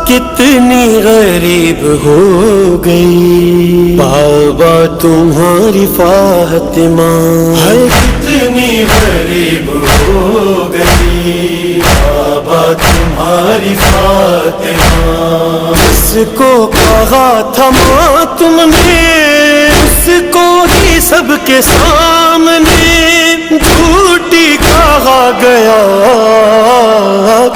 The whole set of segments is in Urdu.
کتنی غریب ہو گئی بابا تمہاری فاطمہ، کتنی غریب ہو گئی بابا تمہاری فاطمہ۔ جس کو کہا تھا ماں تم نے اس کو ہی سب کے سامنے جھوٹی کہا گیا،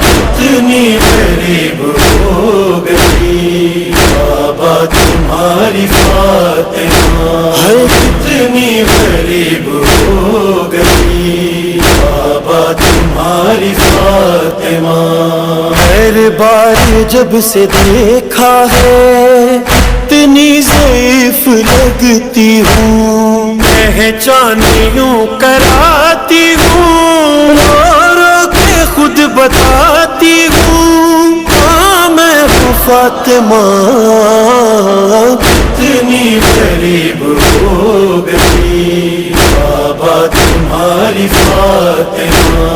کتنی غریب ہو گئی بابا تمہاری فاطمہ، کتنی غریب ہو گئی بابا تمہاری فاطمہ۔ پہلی بار جب سے دیکھا ہے اتنی ضعیف لگتی ہوں، پہچانیوں کراتی ہوں، رو رو کے خود بتاتی ہوں ہاں میں ہوں فاطمہ، کتنی غریب ہو گئی بابا تمہاری فاطمہ،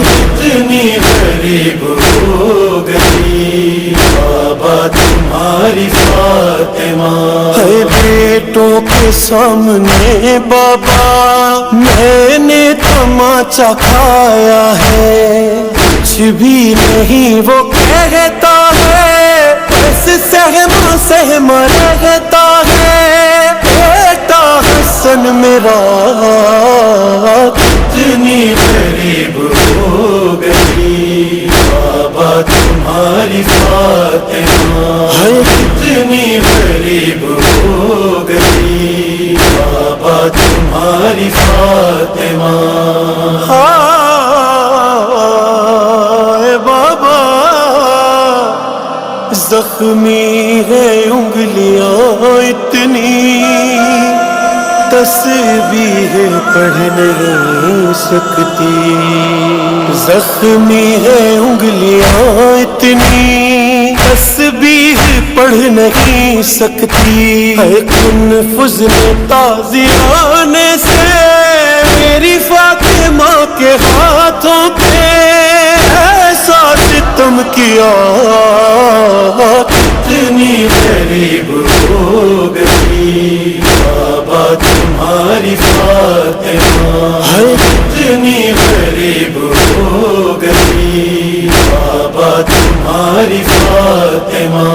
کتنی غریب ہو گئی بابا تمہاری فاطمہ۔ ہے بیٹوں کے سامنے بابا میں نے تماچا کھایا ہے، کچھ بھی نہیں وہ کہتا ہے، بس سہما سہما رہتا ہے، بیٹا حسن میرا کتنی غریب ہو گئی بابا تمہاری فاطمہ، کتنی غریب ہو گئی بابا تمہاری فاطمہ۔ بابا زخمی ہے انگلیاں اتنی تسبیح پڑھ نہیں سکتی، زخمی ہے انگلیاں اتنی تسبیح پڑھ نہیں سکتی، ہے کنفذ نے تازیانے سے میری فاطمہ کے ہاتھوں پہ ایسا ستم کیا، کتنی غریب ہو گئی بابا تمہاری فاطمہ، کتنی غریب ہو گئی بابا تمہاری فاطمہ۔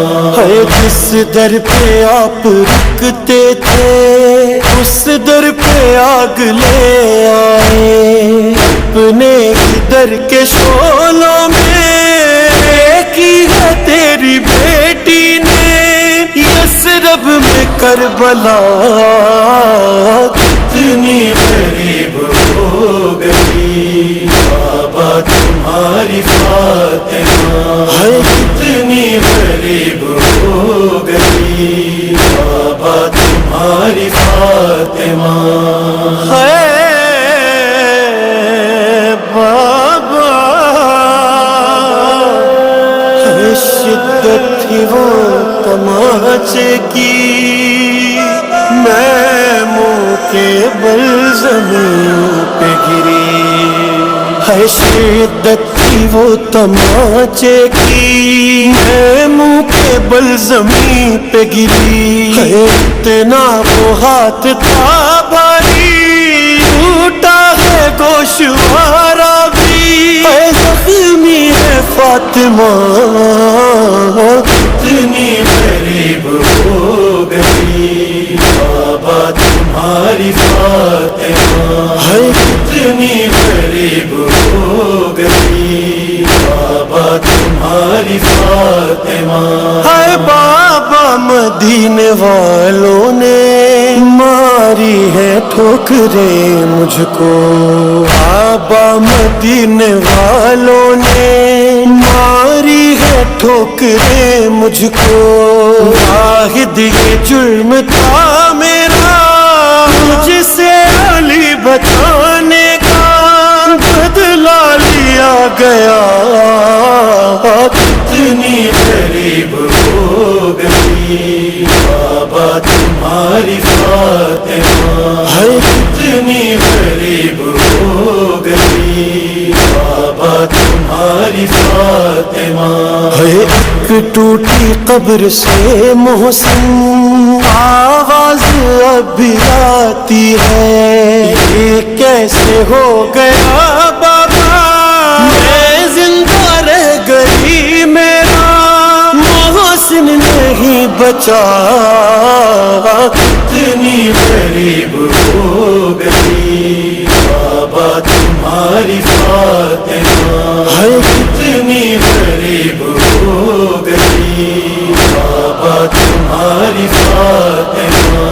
جس در پہ آپ رکتے تھے اس در پہ آگ لے آئے، اپنے در کے شعلوں میں کی ہے تیری بیٹی نے یثرب میں کربلا، کتنی غریب ہو گئی بابا تمہاری فاطمہ، کتنی غریب ہو گئی بابا تمہاری فاطمہ۔ بابا شدت تھی وہ تماچے کی، میں منہ کے بل زمین پہ گری، ہے شدت تھی وہ تماچے کی، میں منہ کے بل زمین پہ گری، ہے اتنا وہ ہاتھ تھا بھاری ٹوٹا ہے گوشوارا بھی، ہے زخمی ہے فاطمہ، کتنی غریب ہو گئی بابا تمہاری فاطمہ، کتنی غریب ہو گئی بابا تمہاری فاطمہ۔ ہے بابا مدینے والوں نے ماری ہے ٹھوکریں مجھ کو، بابا مدینے والوں نے ٹھوکریں مجھ کو، واحد یہ جرم تھا میرا مجھ سے علی بچانے کا، بدلا لیا گیا کتنی غریب ہو گئی بابا تمہاری فاطمہ، ہے کتنی غریب ہو گئی بابا تمہاری فاطمہ، ہے ایک ٹوٹی قبر سے محسن آواز اب بھی آتی ہے، یہ کیسے ہو گیا بابا میں زندہ رہ گئی، میرا محسن نہیں بچا، کتنی غریب ہو گئی بابا تمہاری فاطمہ، ہے کتنی غریب ہو گئی بابا تمہاری فاطمہ،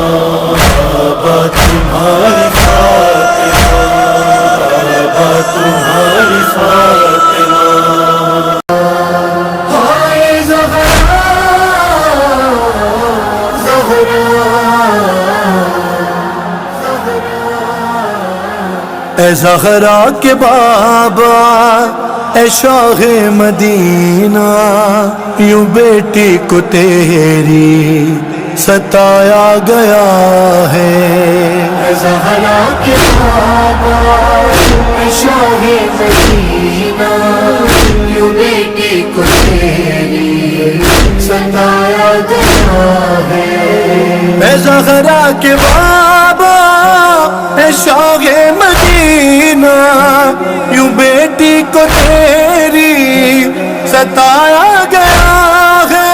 بابا تمہاری فاطمہ، بابا تمہاری فاطمہ۔ ہائے زہرا زہرا اے زہرا کے بابا اے شاہ مدینہ، یوں بیٹی کو تیری ستایا گیا ہے، اے زہرا کے بابا اے شاہ مدینہ، یوں بیٹی کو تیری ستایا گیا ہے، اے زہرا کے بابا اے شاہ مدینہ، یوں بیٹی کو تیری ستایا گیا ہے،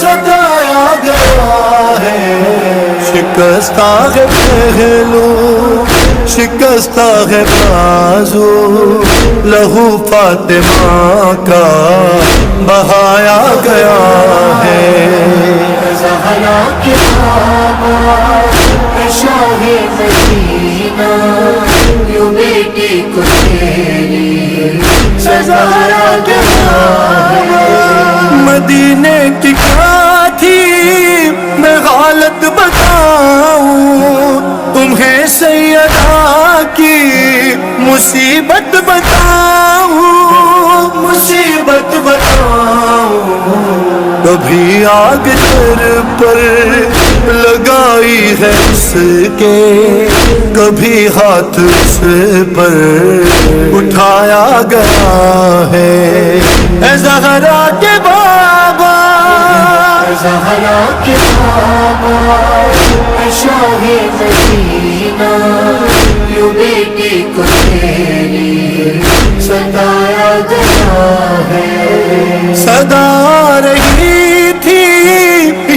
ستایا گیا ہے، شکستہ ہے پہلو شکستہ ہے بازو، لہو فاطمہ کا بہایا گیا ہے، زہرا کے بابا شاہ مدینہ، یوں بیٹی کو تیری ستایا گیا ہے، مدینے کی کیا تھی میں حالت بتاؤں تمہیں، سیدہ کی مصیبت بتاؤں، مصیبت بتاؤں، کبھی آگ سر پر لگائی ہے اس کے، کبھی ہاتھ اس پر اٹھایا گیا ہے، اے زہرا کے بابا اے زہرا کے بابا اے شاہ مدینہ، یوں بیٹی کو تیری ستایا گیا ہے، صدا آ رہی تھی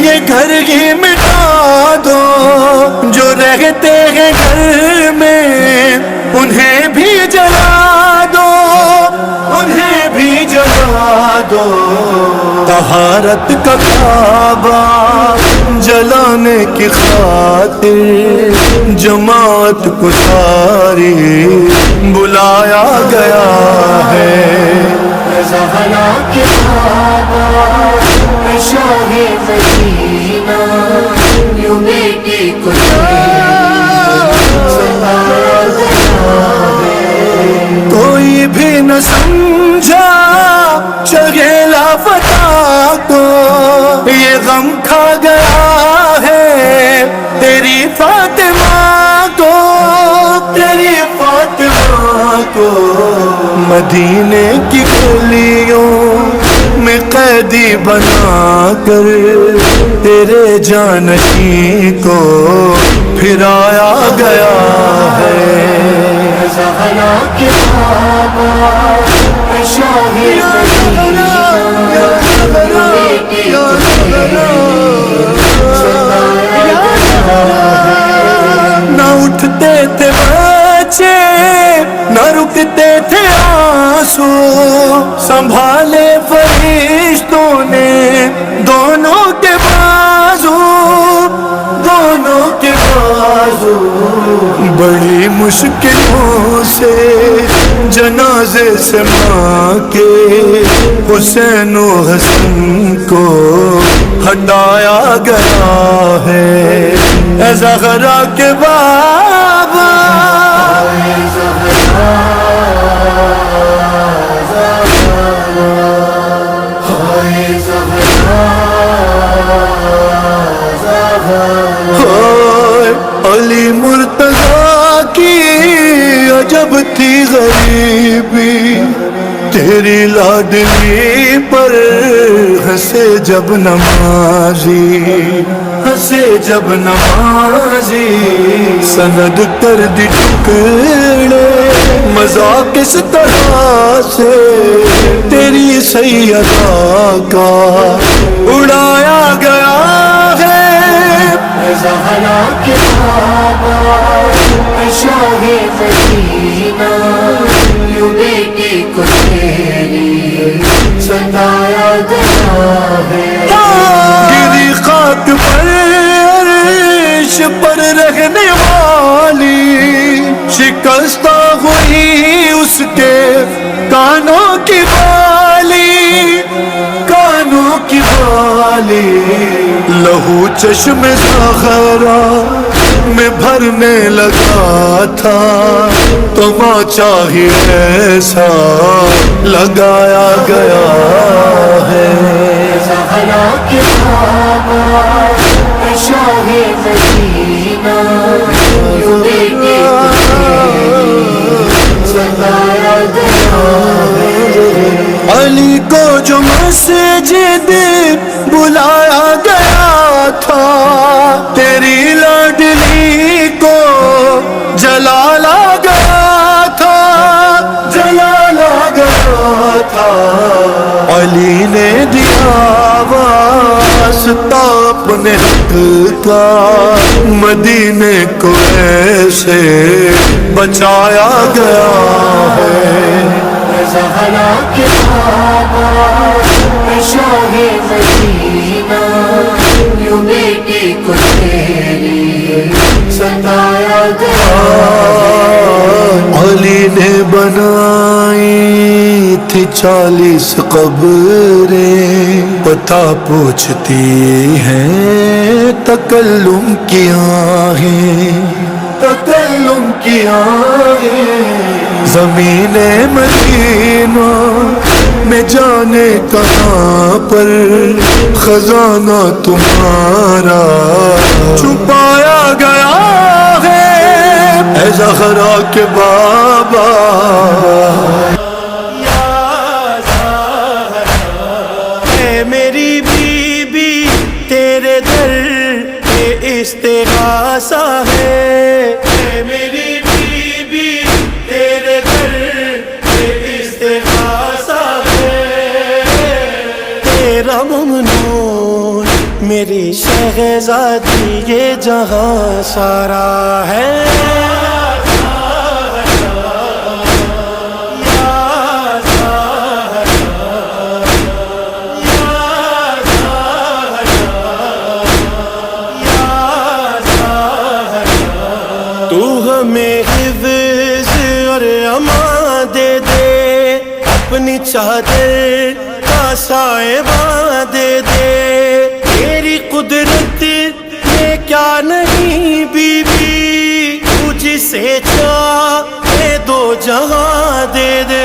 یہ گھر ہی مٹا دو، جو رہتے ہیں گھر میں انہیں بھی جلا دو، انہیں بھی جلا دو، طہارت کا کعبہ جلانے کی خاطر جماعت کو ساری بلایا گیا ہے، زہرا کے بابا شاہ مدینہ، یوں بیٹی کو ستایا گیا ہے، کوئی بھی نہ سمجھا چگیلا فتح کو، یہ غم کھا گیا ہے تیری فاطمہ کو، تیری فاطمہ کو، مدینے کی گلیوں میں قیدی بنا کر تیرے جانشین کو پھرایا گیا ہے، زہرا کے بابا شاہ مدینہ، بیٹی کو ستایا گیا ہے، نہ اٹھتے تھے بچے نہ رکتے تھے آنسو، سنبھالے فرشتوں نے دونوں کے بازو، دونوں کے بازو، بڑی مشکلوں سے جنازے سے ماں کے حسین و حسن کو ہٹایا گیا ہے، اے زہرا کے بابا علی مرتضیٰ کی عجب تھی غریبی، تیری لاڈلی پر ہنسے جب نمازی، ہنسے جب نمازی، سند کر دی ٹکڑے مذاق کس طرح سے تیری سیدہ کا اڑایا گیا ہے، زہرا کے بابا شاہ مدینہ، یوں بیٹی کو تیری ستایا گیا ہے، گری خاک پر عرش پر رہنے والی، شکستہ ہوئی اس کے کانوں کی بالی، کانوں کی بالی، لہو چشم زہرا میں بھرنے لگا تھا، تماچا ہی ایسا لگایا گیا ہے، زہرا کے بابا شاہ مدینہ، یوں بیٹی کو تیری ستایا گیا ہے، علی کو جو مسجد بلایا گیا تھا، تیری لاڈلی کو جلالا گیا تھا، جلالا گیا تھا، علی نے دیا واسطہ اپنے حق کا، مدینے کو ایسے بچایا گیا ہے، زہرا کے بابا شاہ مدینہ، یوں بیٹی کو تیری ستایا گیا ہے، علی نے بنائی تھی 40 قبریں، پتہ پوچھتی ہیں تکلم کی آہیں، تکلم کی آہیں، زمین مدینہ میں جانے کہاں پر خزانہ تمہارا چھپایا گیا ہے، اے زہرا کے بابا اے میری بی بی تیرے در پہ استغاثہ ہے، اے میری بی بی تیرے در پہ استغاثہ ہے، تیرا ممنون میری شہزادی یہ جہاں سارا ہے، تو ہمیں حفظ اور امان دے دے، اپنی چادر کا سائبہ دے دے، تیری قدرت میں کیا نہیں بی بی، تجھ سے چاہے دو جہاں دے دے،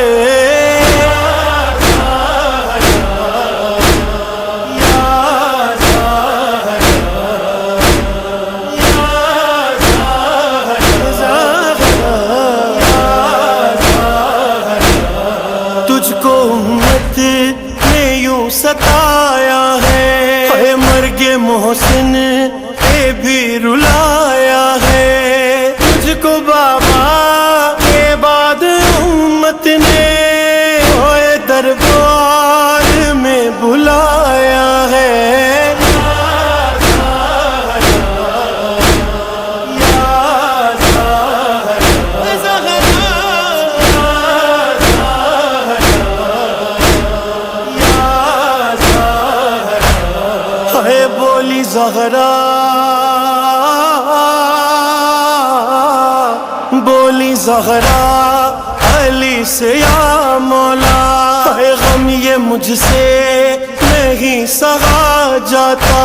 تجھ کو امت نے یوں ستایا ہے، مرگ محسن پہ بھی رلایا ہے، تجھ کو بابا کے بعد امت نے ہوئے دربار میں بلایا ہے، بولی زہرا، بولی زہرا علی سے یا مولا، غم یہ مجھ سے نہیں سہا جاتا،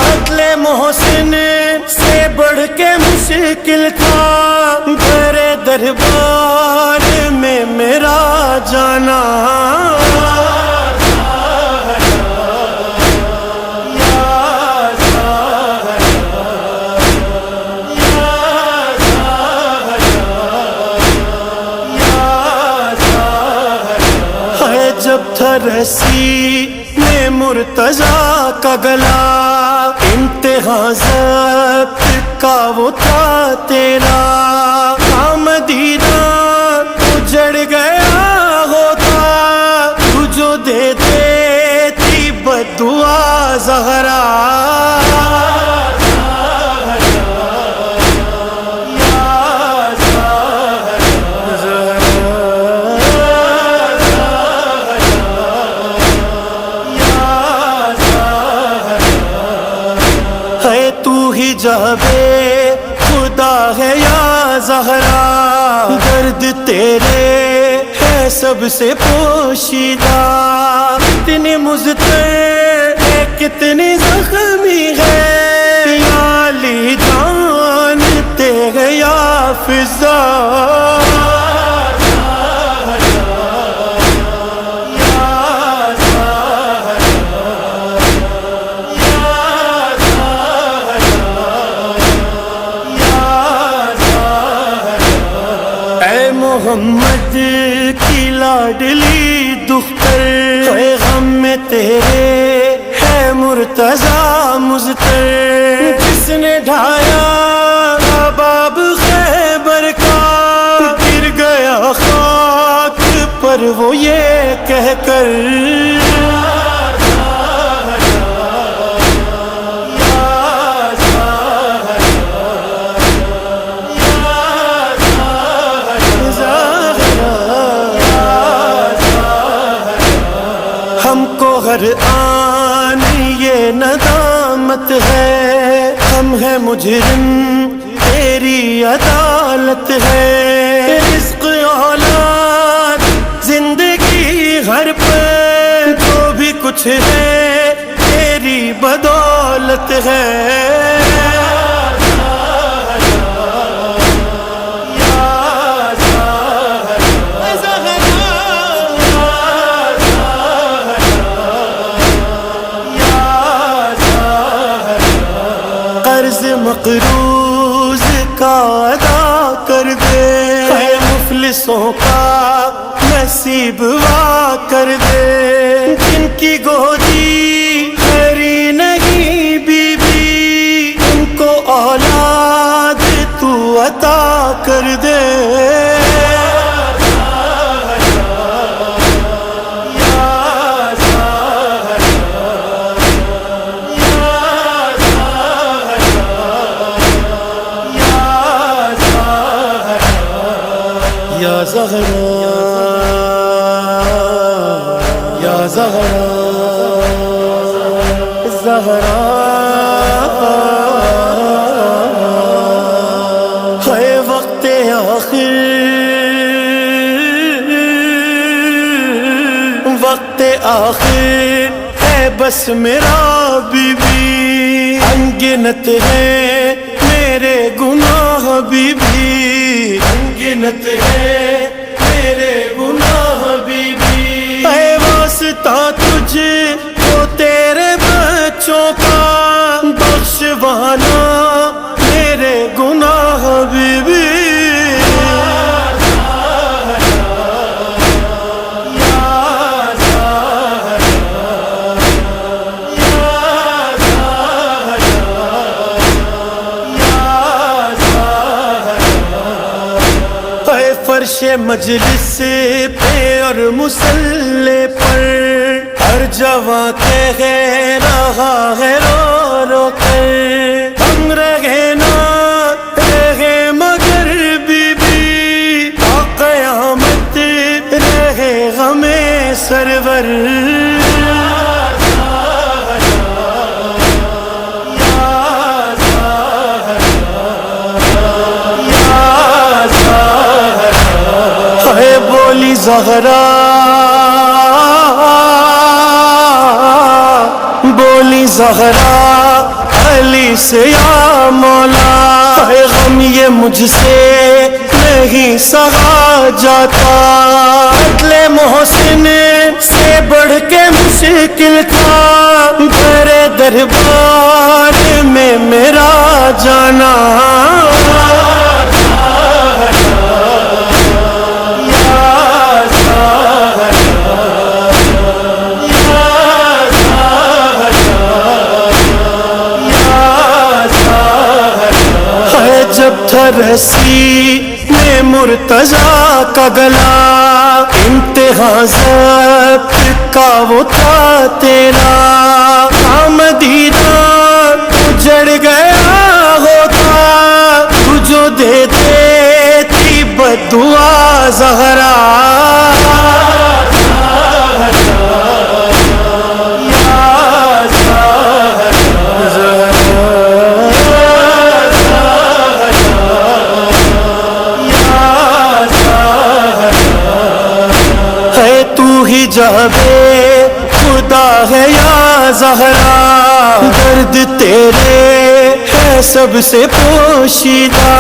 قتل محسن سے بڑھ کے مشکل تھا تیرے دربار میں میرا جانا۔ جب تھا رسی میں مرتضیٰ کا گلا، امتحان ضبط کا وہ تھا تیرا، آمدیدہ اجڑ گیا ہوتا، تو جو دے دیتی بددعا زہرا۔ جبے خدا ہے یا زہرا، درد تیرے ہے سب سے پوشیدہ، کتنی مضطر ہے کتنی زخمی ہے، یا علی جانتے ہیں یا فضا۔ محمد کی لاڈلی دختر، ہے غم میں تیرے ہے مرتضیٰ مضطر، جس نے ڈھایا باب خیبر کا، گر گیا خاک پر وہ یہ کہہ کر، ہم کو ہر آن یہ ندامت ہے، ہم ہیں مجرم تیری عدالت ہے، رزق اولاد زندگی گھر پہ جو بھی کچھ ہے تیری بدولت ہے۔ مقروض کا ادا کر دے، اے مفلسوں کا نصیب وا کر دے، جن کی گودی ہری نہیں بی بی، ان کو اولاد تو عطا کر دے۔ یا زہرا یا زہرا زہرا، ہے وقت آخر وقت آخر ہے بس میرا بی بی، انگنت ہے میرے گناہ بی بی، انگنت ہے میرے گناہ بی بی، اے واسطہ تجھ کو تیرے بچوں کا، بخشوانا میرے گناہ بی بی۔ فرش مجلس پہ اور مصلے پر ہر جواں کہہ رہا ہے رو رو کر، ہم رہے نہ رہے مگر بی بی، تا قیامت رہے غم سرور۔ بولی زہرا زہرا علی سے یا مولا، اے غم یہ مجھ سے نہیں سہا جاتا، قتل محسن سے بڑھ کے مشکل تھا تیرے دربار میں میرا جانا، جب تھا رسی میں مرتضیٰ کا گلا، امتحان ضبط کا وہ تھا تیرا، آمدیدہ اجڑ گیا ہوتا، تو جو دے دیتی بدعا زہرا، جبے خدا ہے یا زہرا، درد تیرے ہے سب سے پوشیدہ،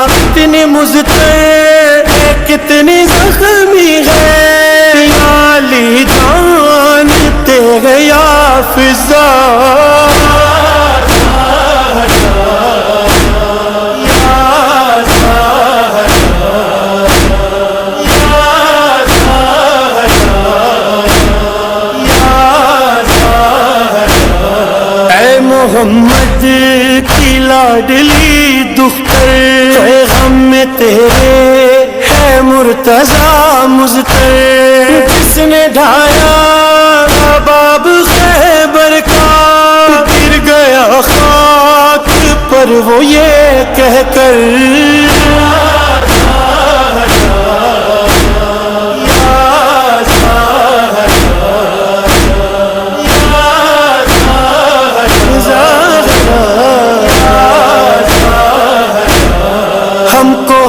کتنی مضطر ہے کتنی زخمی ہے، یا علی جانتے ہیں یا فضا، محمد کی لاڈلی دختر، اے غم میں تیرے ہے مرتضیٰ مضطر، جس نے ڈھایا باب خیبر کا، گر گیا خاک پر وہ یہ کہہ کر،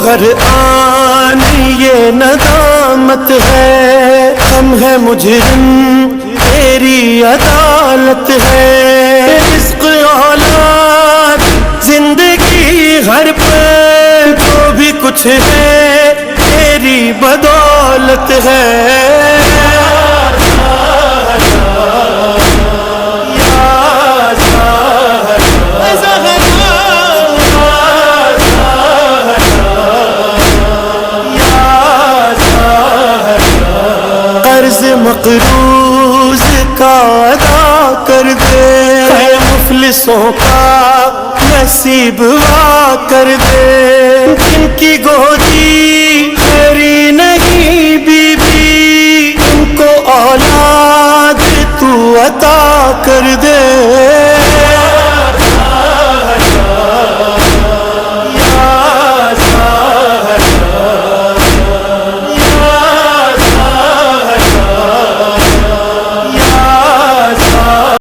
ہر آن یہ ندامت ہے، ہم ہے مجرم تیری عدالت ہے، رزق اولاد زندگی ہر پل جو بھی کچھ ہے تیری بدولت ہے،